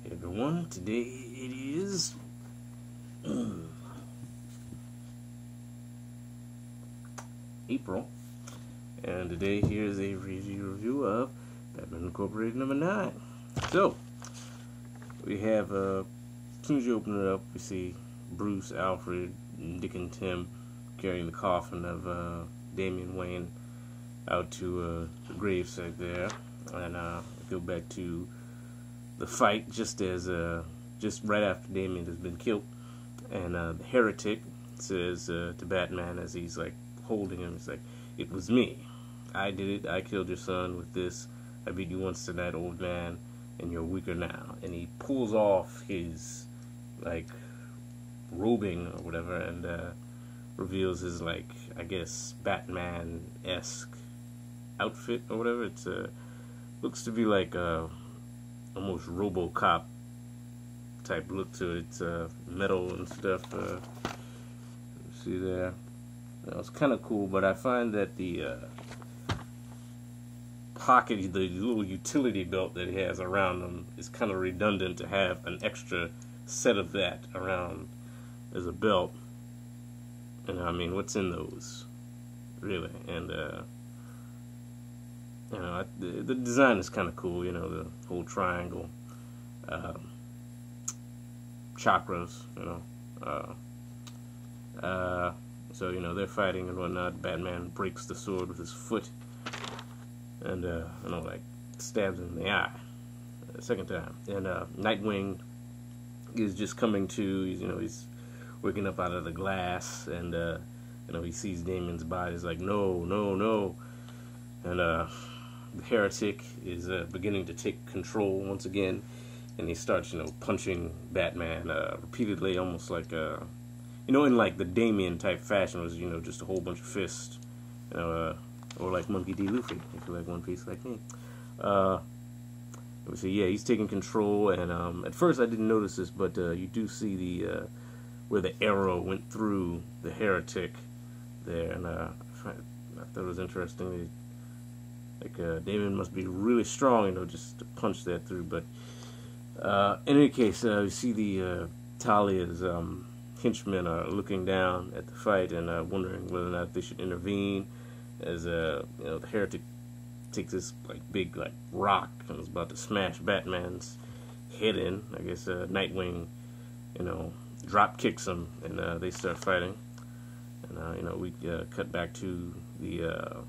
Hey everyone, today it is April, and today here's a review of Batman Incorporated number 9. So, we have, as soon as you open it up, we see Bruce, Alfred, Dick, and Tim carrying the coffin of Damian Wayne out to the gravesite there, and go back to the fight just right after Damian has been killed, and the heretic says to Batman as he's like holding him, he's like, "It was me. I did it. I killed your son with this. I beat you once tonight, old man, and you're weaker now." And he pulls off his like robing or whatever and reveals his like, I guess, Batman-esque outfit or whatever. It's looks to be like almost RoboCop type look to it. It's metal and stuff. See there? It's kind of cool, but I find that the pocket, the little utility belt that he has around him, is kind of redundant to have an extra set of that around as a belt. And I mean, what's in those, really? And the design is kind of cool. You know, the whole triangle, chakras. So they're fighting and whatnot. Batman breaks the sword with his foot, and like stabs him in the eye the second time. And Nightwing is just coming to. He's waking up out of the glass, and he sees Damian's body. He's like, no, no, no, and the heretic is beginning to take control once again, and he starts punching Batman repeatedly, almost like in like the Damian type fashion, was just a whole bunch of fists, or like Monkey D. Luffy, if you like One Piece like me. So yeah, he's taking control, and at first I didn't notice this, but you do see the where the arrow went through the heretic there, and I thought it was interesting. Like Damian must be really strong, just to punch that through. But in any case, you see the Talia's henchmen are looking down at the fight and wondering whether or not they should intervene. As the heretic takes this like big like rock and is about to smash Batman's head in. I guess Nightwing, drop kicks him, and they start fighting. And we cut back to the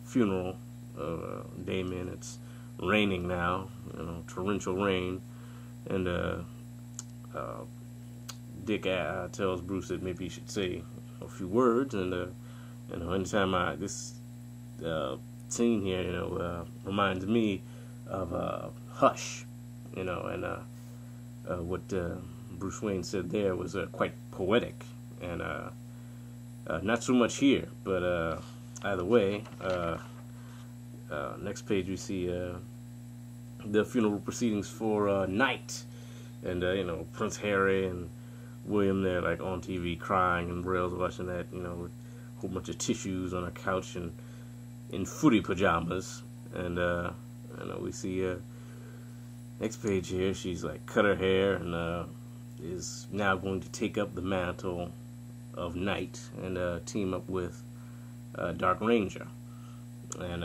funeral of Damian. It's raining now, torrential rain, and Dick tells Bruce that maybe he should say a few words, and anytime this scene here, reminds me of Hush, and what Bruce Wayne said there was quite poetic, and not so much here, but either way, next page we see the funeral proceedings for Knight, and Prince Harry and William there like on TV crying, and Rails watching that, with a whole bunch of tissues on a couch and in footy pajamas, and we see next page here, she's like cut her hair and is now going to take up the mantle of Knight and team up with Dark Ranger, and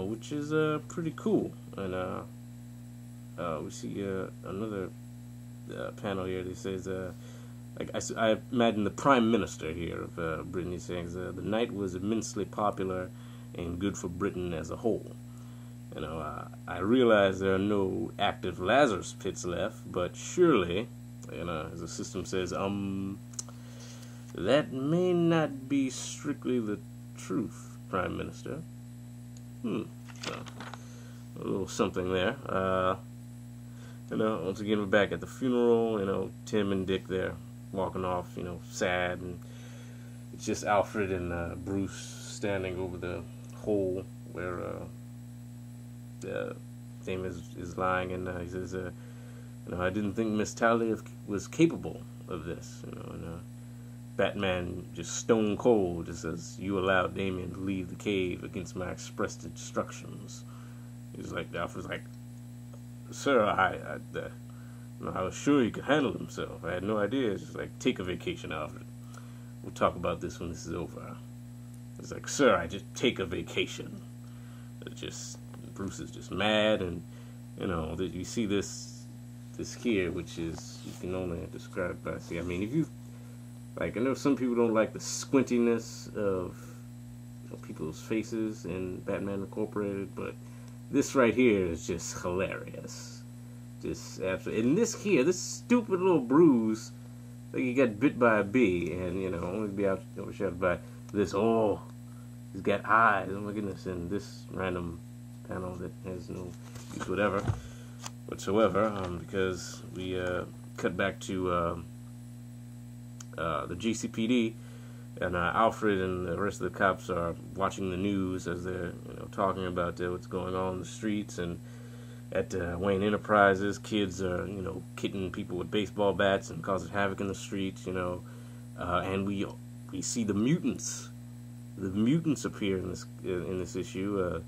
which is pretty cool. And we see another panel here that says, I imagine the Prime Minister here of Britain is saying, the Knight was immensely popular and good for Britain as a whole. I realize there are no active Lazarus pits left, but surely, as the system says, that may not be strictly the truth, Prime Minister. So, a little something there. Once again, we're back at the funeral. Tim and Dick there walking off, sad, and it's just Alfred and Bruce standing over the hole where Damian is lying, and he says, I didn't think Miss Talia was capable of this, and Batman just stone cold just says, "You allowed Damian to leave the cave against my expressed instructions." He's like, Alfred's like, sir, I was sure he could handle himself. I had no idea. It's just like, take a vacation, Alfred. We'll talk about this when this is over. It's like, sir, I just take a vacation. Bruce is just mad, and you see this here, which is, you can only describe by I mean, if you like, I know some people don't like the squintiness of people's faces in Batman Incorporated, but this right here is just hilarious. Just absolutely. And this stupid little Bruce, like he got bit by a bee, and only be overshadowed by this. Oh, he's got eyes. Oh my goodness! And this random panel that has no use whatsoever, because we cut back to the GCPD, and Alfred and the rest of the cops are watching the news as they're talking about what's going on in the streets, and at Wayne Enterprises, kids are hitting people with baseball bats and causing havoc in the streets, and we see the mutants. The mutants appear in this issue,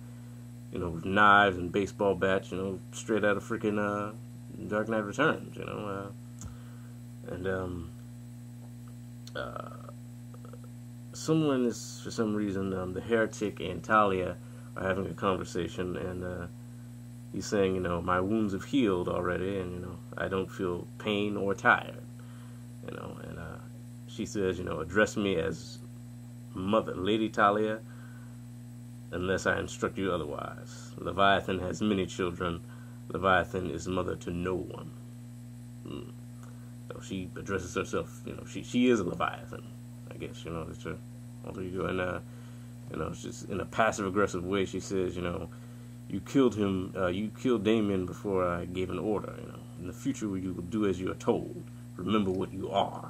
with knives and baseball bats, straight out of freaking Dark Knight Returns, and somewhere in this, for some reason, the Heretic and Talia are having a conversation, and he's saying, my wounds have healed already, and I don't feel pain or tired, and she says, address me as Mother Lady Talia, unless I instruct you otherwise. Leviathan has many children. Leviathan is mother to no one. So she addresses herself. She is a Leviathan, I guess. It's her alter ego, and it's just in a passive aggressive way. She says, you killed him. You killed Damien before I gave an order. In the future, you will do as you are told. Remember what you are.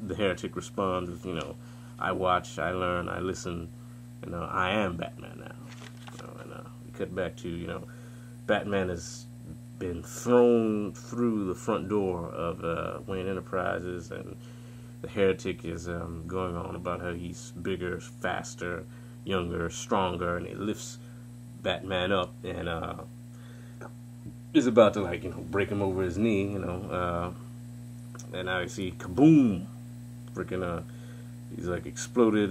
The Heretic responds with, I watch, I learn, I listen, I am Batman now. And we cut back to, Batman has been thrown through the front door of Wayne Enterprises, and the Heretic is going on about how he's bigger, faster, younger, stronger, and he lifts Batman up and is about to, break him over his knee, and now you see kaboom, freaking he's exploded,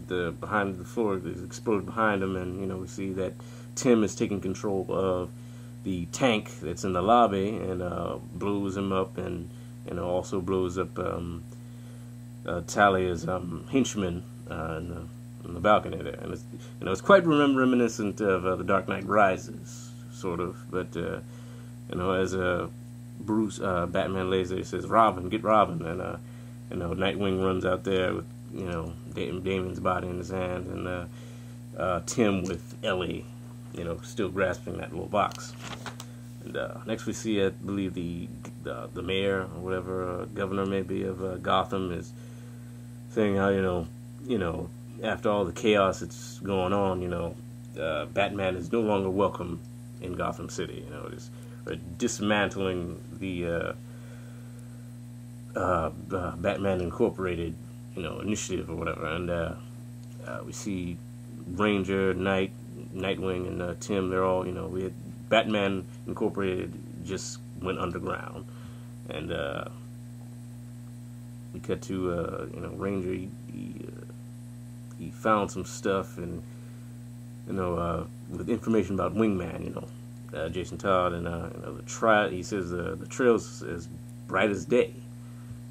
the behind the floor is exploded behind him, and we see that Tim is taking control of the tank that's in the lobby, and blows him up, and also blows up Talia's henchman in the balcony there, and it's quite reminiscent of The Dark Knight Rises, sort of, but as Bruce Batman lays there, he says, "Robin, get Robin," and Nightwing runs out there with Damien's body in his hand, and Tim with Ellie, still grasping that little box. And next we see, I believe, the mayor or whatever, governor maybe of Gotham is saying how after all the chaos that's going on, Batman is no longer welcome in Gotham City. Dismantling the Batman Incorporated, initiative or whatever, and we see Ranger, Nightwing, and Tim. They're all, we had Batman Incorporated just went underground, and we cut to Ranger. He found some stuff, and with information about Wingman, Jason Todd, and he says the trail's as bright as day,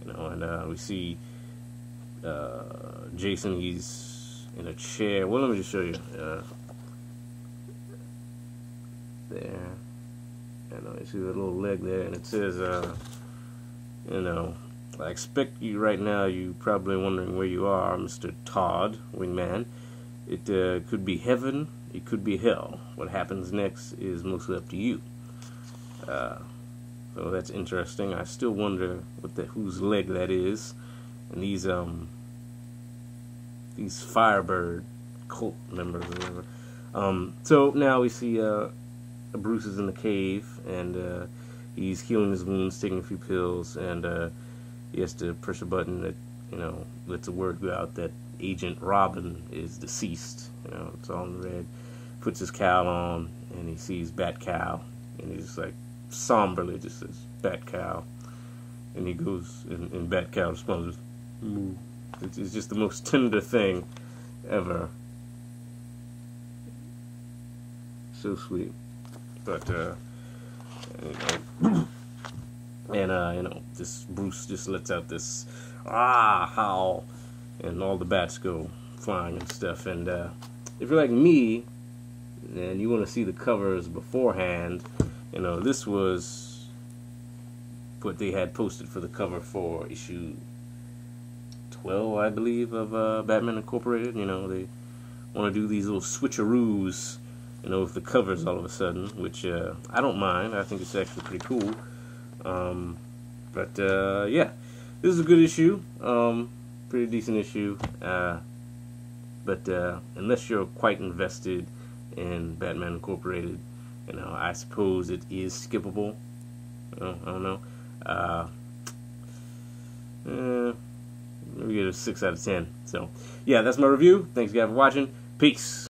and we see Jason. He's in a chair. Well, let me just show you. There, you see the little leg there, and it says, I expect you right now. You probably wondering where you are, Mr. Todd, Wingman. It could be heaven. It could be hell. What happens next is mostly up to you. So that's interesting. I still wonder whose leg that is. And these Firebird cult members or whatever. So now we see Bruce is in the cave, and he's healing his wounds, taking a few pills, and he has to push a button that lets the word go out that Agent Robin is deceased. It's all in red. Puts his cowl on, and he sees Bat Cow, and he's like somberly just says Bat Cow, and he goes, and Bat Cow responds, moo. It's just the most tender thing ever. So sweet. But this Bruce just lets out this howl, and all the bats go flying and stuff. And if you're like me and you want to see the covers beforehand, this was what they had posted for the cover for issue 12, I believe, of Batman Incorporated. They want to do these little switcheroos, with the covers all of a sudden, which I don't mind. I think it's actually pretty cool. But yeah, this is a good issue. Pretty decent issue. But unless you're quite invested in Batman Incorporated, I suppose it is skippable. I don't know. Maybe get a 6 out of 10. So, yeah, that's my review. Thanks, guys, for watching. Peace.